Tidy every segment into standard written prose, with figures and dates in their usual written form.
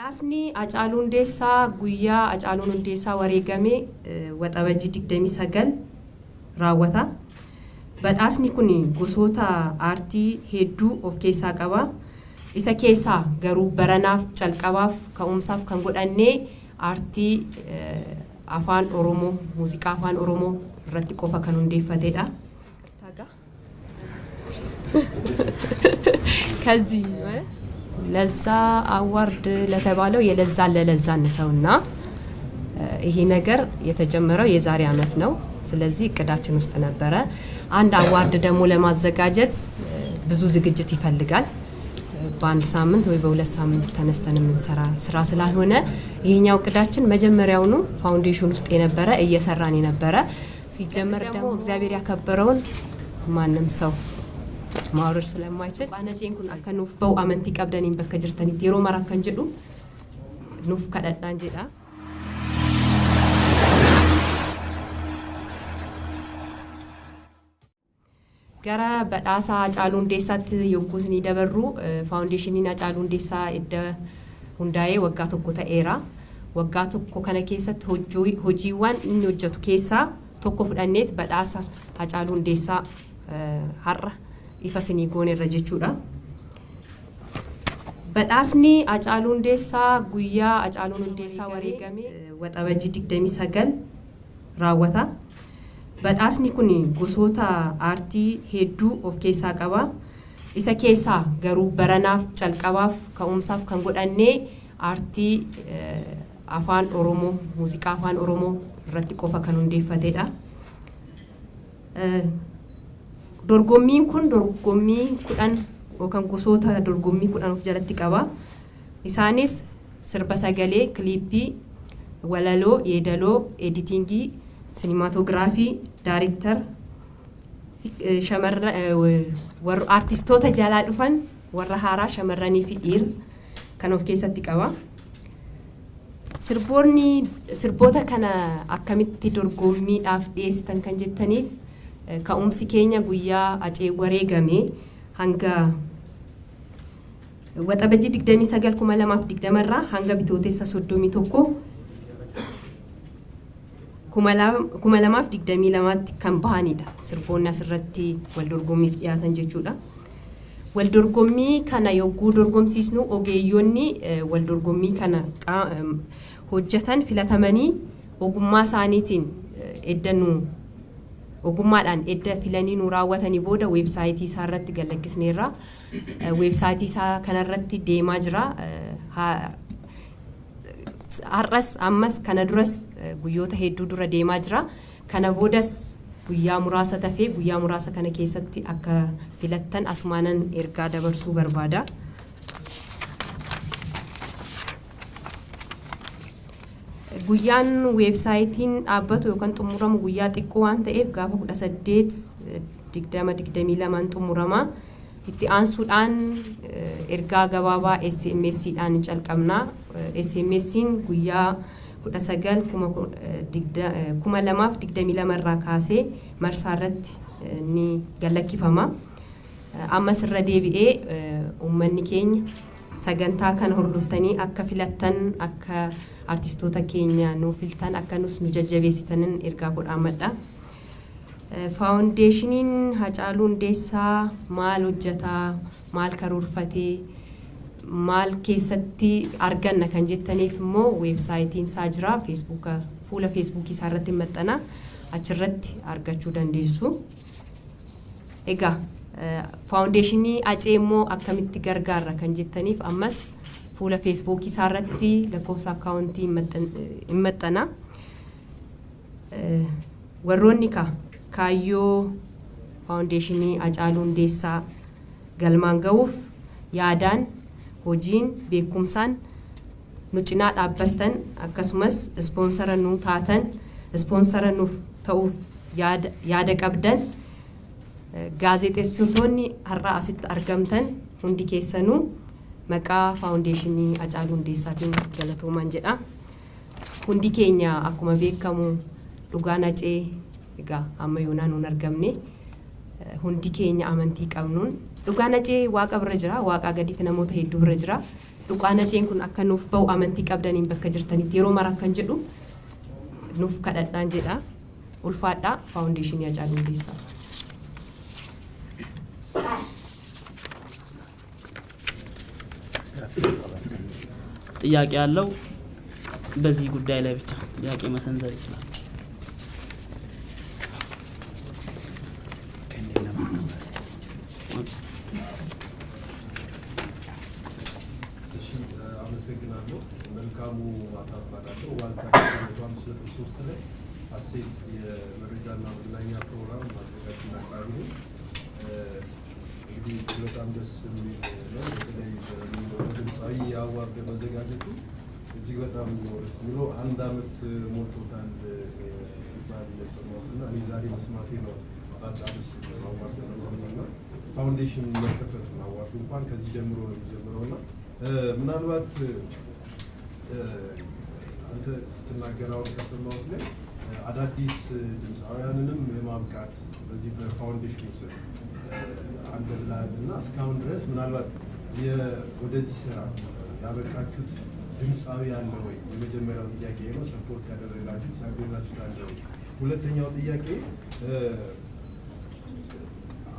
Badhaasni Hacaaluu Hundeessaa guyyaa Hacaaluun Hundeessaa wareegame waxabajjii 29 raawwata. Badhaasni kun gosoota aartii hedduu of keessaa qaba. Isa keessaa garuu baranaaf calqabaaf ka'umsaaf kan godhanne aartii afaan Oromoo, muuziqaa afaan Oromoo irratti qofa kan hundeeffatedha. ከዚህ ለዛ አዋርድ ለተባለው የለዛን ለለዛን ነውና ይሄ ነገር የተጀመረው የዛሬ አመት ነው። ስለዚህ እቅዳችን ውስጥ ነበረ። አንድ አዋርድ ደግሞ ለማዘጋጀት ብዙ ዝግጅት ይፈልጋል። በአንድ ሳምንት ወይ በሁለት ሳምንት ተነስተን የምንሰራ ስራ ስላልሆነ ይሄኛው እቅዳችን መጀመሪያው ነው ፋውንዴሽን ውስጥ የነበረ እየሰራን የነበረ ሲጀመር ደግሞ እግዚአብሔር ያከበረውን ማንም ሰው ማውረድ ስለማይችል አነጨን ኩን አከኑፍ በው አመንቲ ቀብደኒን በከጅርተኒ ዲሮ ማራ ከንጀዱ ኑፍ ከዳዳን ጀዳ ጋራ በዳሳ Hacaaluu Hundeessaatti yogguusni dabarru faawundeeshiniin Hacaaluu Hundeessaa edda hundaa'ee waggaa tokko ta'eera. Waggaa tokko kana keessatti hojiiwwan inni hojjetu keessaa tokko fudhanneet badhaasa Hacaaluu Hundeessaa har'a ifasini goone irra jechuudha. Badhaasni Hacaaluu Hundeessaa guyyaa Hacaaluun Hundeessaa wareegame waxabajjii 29 raawwata. Badhaasni kun gosoota aartii hedduu of keessaa qaba. Isa keessaa garuu baranaaf calqabaaf ka'umsaaf kan godhanne aartii afaan Oromoo, muuziqaa afaan Oromoo irratti qofa kan hundeeffatedha. Dorgommiin kun dorgommii 10 yookaan gosoota dorgommii 10 of jalatti qaba. Isaanis sirba sagalee, kliippii, walaloo, yeedaloo, editingii, sinematografii, director, shamarra warra artistoota jalaa dhufan warra haaraa shamarranii fi dhiira kan of keessatti qaba. Sirboota kana akkamitti dorgommiidhaaf dhiyeessitan kan jettaniif ka'umsi keenya guyyaa Hacee wareegame hanga waxabajjii 29 2020 irraa hanga bitootessa 31 2022tti kan bahanidha. Sirboonni asirratti wal dorgommiif dhiyaatan jechuudha. Wal dorgommii kana yogguu dorgomsiisnu ogeeyyoonni wal dorgommii kana hojjetan filatamanii ogummaa isaaniitiin ogummaadhaan edda filanii nu raawwatanii booda weebsaayitii isaa irratti gallakkisneerra. Weebsaayitii isaa kanarratti deemaa jira. Har'as ammas kana duras guyyoota hedduu dura deemaa jira. Kana boodas guyyaa muraasa tafee guyyaa muraasa kana keessatti akka filattan asumaanan ergaa dabarsuu barbaada. Guyyaan weebsaayitiin dhaabbatu yookaan xumuramu guyyaa xiqqoo waan ta'eef gaafa 18/20/22 xumurama. Itti aansuudhaan ergaa gabaabaa SMS'dhaan calqabna. SMS'n guyyaa 19/2022 irraa kaasee marsaa irratti ni gallakkifama. Ammas irra deebi'ee uummanni keenya sagantaa kana hordoftanii akka filattan akka artistoota keenya nu filtan akka nus nu jajjabeessitanin ergaa godhaamadha. Faawundeeshiniin Hacaaluu Hundeessaa maal hojjetaa, maal karoorfatee, maal keessatti arganna kan jettaniif immoo weebsaayitiin isaa jira. Fuula feesbuukii isaa irratti maxxana. Achirratti argachuu dandeessu. Egaa faawundeeshinii Hacee immoo akkamitti gargaarra kan jettaniif ammas fuula feesbuukii isaa irratti lakkoofsa akkaawuntii hin maxxana. Warroonni kaayyoo faawundeeshinii Hacaaluu Hundeessaa galmaan ga'uuf yaadaan, hojiin, beekumsaan nu cinaa dhaabbattan akkasumas ispoonsara nu taatan, ispoonsara nuuf ta'uuf yaada qabdan gaazexeessitoonni har'a asitti argamtan hundi keessanuu maqaa faawundeeshinii Hacaaluu Hundeessaatiin galatoomaan jedha. Hundi keenya akkuma beekamu dhugaan Hacee egaa amma yoonaan nun argamne hundi keenya amantii qabnuun dhugaan Hacee waaqa bira jira, waaqa gadiitti namoota hedduu bira jira. dhuqaanaceen kun akka nuuf ba'u amantii qabdaniin bakka jirtanitti yeroo mara kan jedhu nuuf kadhadhaan jedha ulfaadhaa faawundeeshinii Hacaaluu Hundeessaa. ጥያቄ ያለው በዚህ ጉዳይ ላይ ብቻ ጥያቄ መሰንዘር ይችላል። አመሰግናለሁ። መልካሙ አታባላለው ዋልታ 5.3 ላይ አሴት የመረጃና መዝናኛ ፕሮግራም ማዘጋጅና አቅራቢ ነው። እንግዲህ በጣም ደስ የሚል ነው። በተለይ ድምፃዊ አዋርድ መዘጋጀቱ እጅግ በጣም ደስ የሚለው አንድ አመት ሞልቶታል ሲባል የሰማሁትና እኔ ዛሬ መስማቴ ነው። አጫሉስ አዋርድ ነውና ፋውንዴሽን መከፈቱ አዋርዱ እንኳን ከዚህ ጀምሮ ነው የሚጀምረውና ምናልባት አንተ ስትናገራው ከሰማሁት ላይ አዳዲስ ድምፃውያንንም የማብቃት በዚህ በፋውንዴሽኑ ስር አንድ ብላልና እስካሁን ድረስ ምናልባት ወደዚህ ስራ ያበቃችሁት ድምፃዊ ያለ ወይ? የመጀመሪያው ጥያቄ ነው። ሰፖርት ያደረጋችሁት ያገዛችሁት አለ ወይ? ሁለተኛው ጥያቄ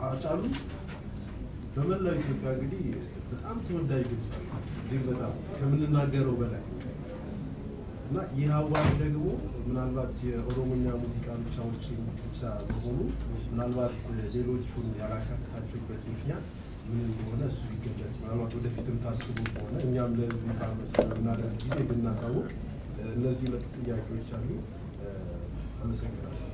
አጫሉ በመላው ኢትዮጵያ እንግዲህ በጣም ተወዳጅ ድምፃዊ እጅግ በጣም ከምንናገረው በላይ እና ይህ አዋርድ ደግሞ ምናልባት የኦሮሞኛ ሙዚቃ ብቻዎችን ብቻ በሆኑ ምናልባት ሌሎቹን ያላካተታችሁበት ምክንያት ምን እንደሆነ እሱ ይገለጽ። ምናልባት ወደፊትም ታስቡ ከሆነ እኛም ለህዝቡ በምናደርግ ጊዜ ብናሳውቅ። እነዚህ ሁለት ጥያቄዎች አሉ። አመሰግናለሁ።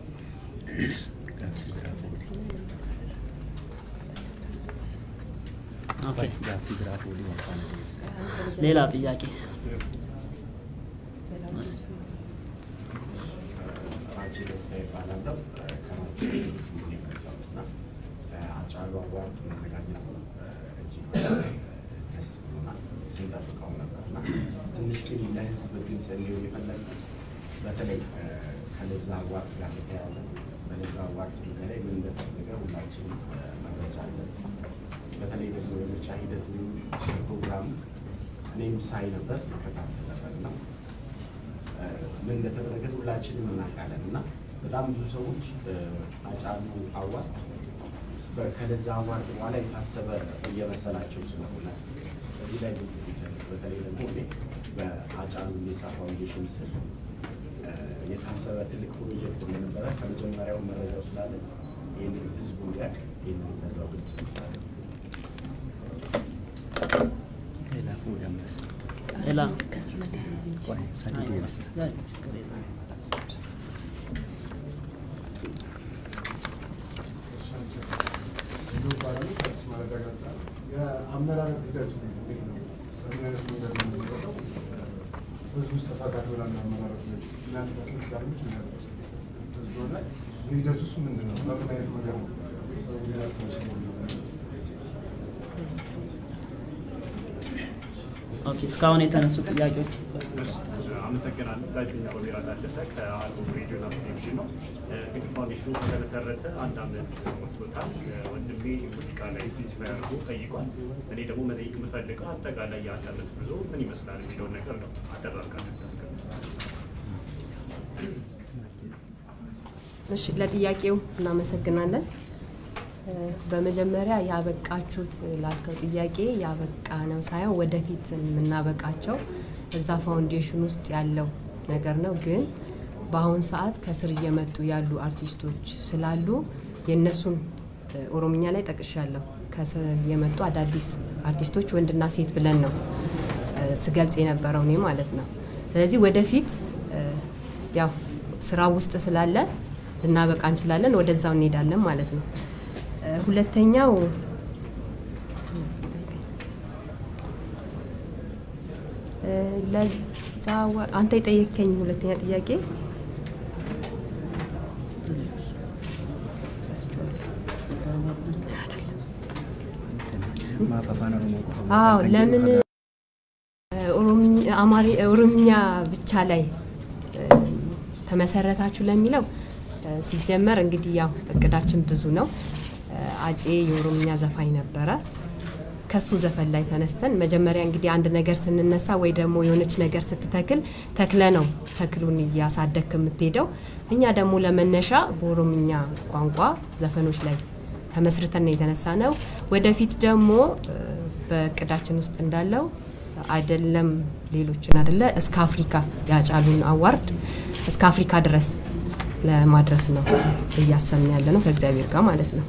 ሌላ ጥያቄ? አጫሉ አዋርድ መዘጋጀት እጅግ ደስ ብሎናል። ስንጠብቀው ነበርና ትንሽ ግን ለህዝብ ግልጽ እንዲሆን የፈለግነው በተለይ ከለዛ አዋርድ ጋር የተያያዘ በለዛ አዋርድ ጉዳይ ላይ ምን እንደተደረገ ሁላችንም መረጃ አለን። በተለይ ደግሞ የምርጫ ሂደቱ ፕሮግራም እኔም ሳይ ነበር ስከታተል ነበርና ምን እንደተደረገ ሁላችንም እናውቃለን እና በጣም ብዙ ሰዎች አጫሉ አዋርድ ከለዛ አዋርድ በኋላ የታሰበ እየመሰላቸው ስለሆነ እዚህ ላይ ግልጽ ይደረግ። በተለይ ደግሞ እኔ በአጫሉ ሁንዴሳ ፋውንዴሽን ስር የታሰበ ትልቅ ፕሮጀክት እንደነበረ ከመጀመሪያው መረጃው ስላለ ይህንን ህዝቡ እንዲያውቅ ይህንን በዛው ግልጽ ይደረግ። ሌላ የአመራረት ሂደቱ እንዴት ነው? በምን አይነት መንገድ ነው የሚመጣው? ህዝብ ውስጥ ተሳታፊ ሆናል። አመራረቱ ላይ እናንተ በስልክ ጋርሞች እናያለች ህዝብ ላይ ሂደቱ ውስጥ ምንድን ነው? በምን አይነት መንገድ ነው ሰው ኦኬ። እስካሁን የተነሱ ጥያቄዎች? አመሰግናለሁ። ጋዜጠኛ ወሚራ ታደሰ ከአልቦ ሬዲዮና ቴሌቪዥን ነው። እንግዲህ ፋውንዴሽኑ ከተመሰረተ አንድ አመት ሞልቶታል። ወንድሜ ሙዚቃ ላይ ስፔሲፋይ አድርጎ ጠይቋል። እኔ ደግሞ መጠየቅ የምፈልገው አጠቃላይ የአንድ አመት ጉዞ ምን ይመስላል የሚለውን ነገር ነው። አደራርጋችሁ ታስቀምጡ። እሺ፣ ለጥያቄው እናመሰግናለን። በመጀመሪያ ያበቃችሁት ላልከው ጥያቄ ያበቃ ነው ሳይሆን ወደፊት የምናበቃቸው እዛ ፋውንዴሽን ውስጥ ያለው ነገር ነው። ግን በአሁን ሰዓት ከስር እየመጡ ያሉ አርቲስቶች ስላሉ የነሱን ኦሮምኛ ላይ ጠቅሻለሁ። ከስር እየመጡ አዳዲስ አርቲስቶች ወንድና ሴት ብለን ነው ስገልጽ የነበረው እኔ ማለት ነው። ስለዚህ ወደፊት ያው ስራ ውስጥ ስላለ ልናበቃ እንችላለን፣ ወደዛው እንሄዳለን ማለት ነው። ሁለተኛው ለዛ አንተ የጠየከኝ ሁለተኛ ጥያቄ ለምን ኦሮምኛ ብቻ ላይ ተመሰረታችሁ ለሚለው ሲጀመር እንግዲህ ያው እቅዳችን ብዙ ነው። አጬ የኦሮምኛ ዘፋኝ ነበረ። ከሱ ዘፈን ላይ ተነስተን መጀመሪያ እንግዲህ አንድ ነገር ስንነሳ ወይ ደግሞ የሆነች ነገር ስትተክል ተክለ ነው ተክሉን እያሳደግክ የምትሄደው። እኛ ደግሞ ለመነሻ በኦሮምኛ ቋንቋ ዘፈኖች ላይ ተመስርተን የተነሳ ነው። ወደፊት ደግሞ በእቅዳችን ውስጥ እንዳለው አይደለም ሌሎችን አይደለ እስከ አፍሪካ ያጫሉን አዋርድ እስከ አፍሪካ ድረስ ለማድረስ ነው እያሰብን ያለ ነው ከእግዚአብሔር ጋር ማለት ነው።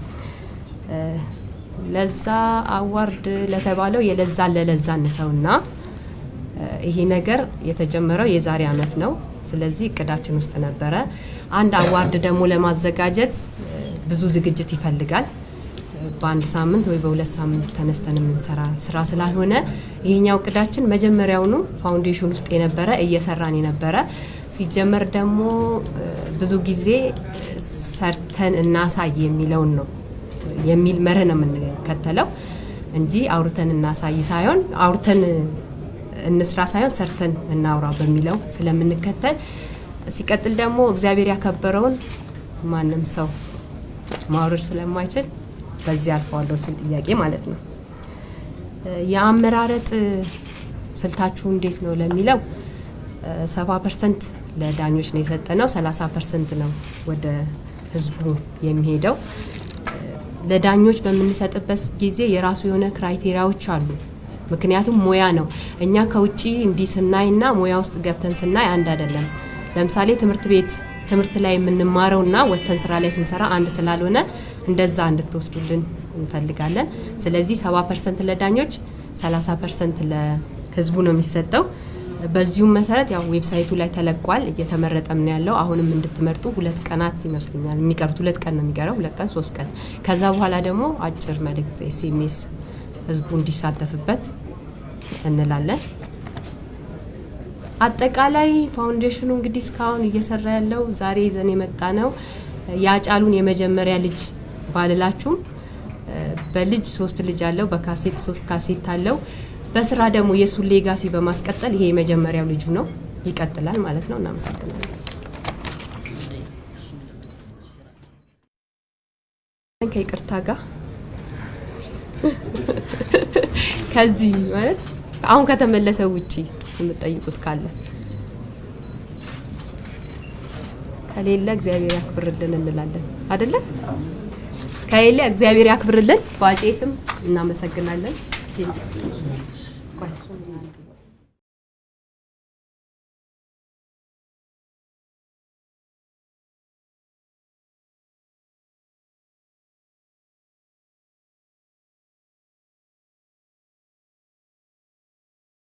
ለዛ አዋርድ ለተባለው የለዛ ለለዛ እንተውና ይሄ ነገር የተጀመረው የዛሬ አመት ነው። ስለዚህ እቅዳችን ውስጥ ነበረ። አንድ አዋርድ ደግሞ ለማዘጋጀት ብዙ ዝግጅት ይፈልጋል። በአንድ ሳምንት ወይ በሁለት ሳምንት ተነስተን የምንሰራ ስራ ስላልሆነ ይሄኛው እቅዳችን መጀመሪያውኑ ፋውንዴሽን ውስጥ የነበረ እየሰራን የነበረ ሲጀመር ደግሞ ብዙ ጊዜ ሰርተን እናሳይ የሚለውን ነው የሚል መርህ ነው የምንከተለው እንጂ አውርተን እናሳይ ሳይሆን አውርተን እንስራ ሳይሆን ሰርተን እናውራ በሚለው ስለምንከተል ሲቀጥል ደግሞ እግዚአብሔር ያከበረውን ማንም ሰው ማውረድ ስለማይችል በዚህ አልፈዋለሁ እሱን ጥያቄ ማለት ነው። የአመራረጥ ስልታችሁ እንዴት ነው ለሚለው 70% ለዳኞች ነው የሰጠነው፣ 30% ነው ወደ ህዝቡ የሚሄደው። ለዳኞች በምንሰጥበት ጊዜ የራሱ የሆነ ክራይቴሪያዎች አሉ። ምክንያቱም ሙያ ነው። እኛ ከውጪ እንዲህ ስናይና ሙያ ውስጥ ገብተን ስናይ አንድ አይደለም። ለምሳሌ ትምህርት ላይ የምንማረውና ወተን ስራ ላይ ስንሰራ አንድ ስላልሆነ እንደዛ እንድትወስዱልን እንፈልጋለን። ስለዚህ 70% ለዳኞች 30% ለህዝቡ ነው የሚሰጠው። በዚሁም መሰረት ያው ዌብሳይቱ ላይ ተለቋል፣ እየተመረጠም ነው ያለው። አሁንም እንድትመርጡ 2 ቀናት ይመስሉኛል የሚቀሩት። 2 ቀን ነው የሚቀረው፣ 2 ቀን 3 ቀን። ከዛ በኋላ ደግሞ አጭር መልእክት ኤስኤምኤስ ህዝቡ እንዲሳተፍበት እንላለን። አጠቃላይ ፋውንዴሽኑ እንግዲህ እስካሁን እየሰራ ያለው ዛሬ ይዘን የመጣ ነው ያጫሉን የመጀመሪያ ልጅ ባልላችሁም በልጅ 3 ልጅ አለው፣ በካሴት 3 ካሴት አለው። በስራ ደግሞ የሱን ሌጋሲ በማስቀጠል ይሄ የመጀመሪያው ልጁ ነው፣ ይቀጥላል ማለት ነው። እናመሰግናለን። ከይቅርታ ጋር ከዚህ ማለት አሁን ከተመለሰው ውጪ የምትጠይቁት ካለ ከሌለ እግዚአብሔር ያክብርልን እንላለን አይደለ? ከሌለ እግዚአብሔር ያክብርልን። በአፄ ስም እናመሰግናለን።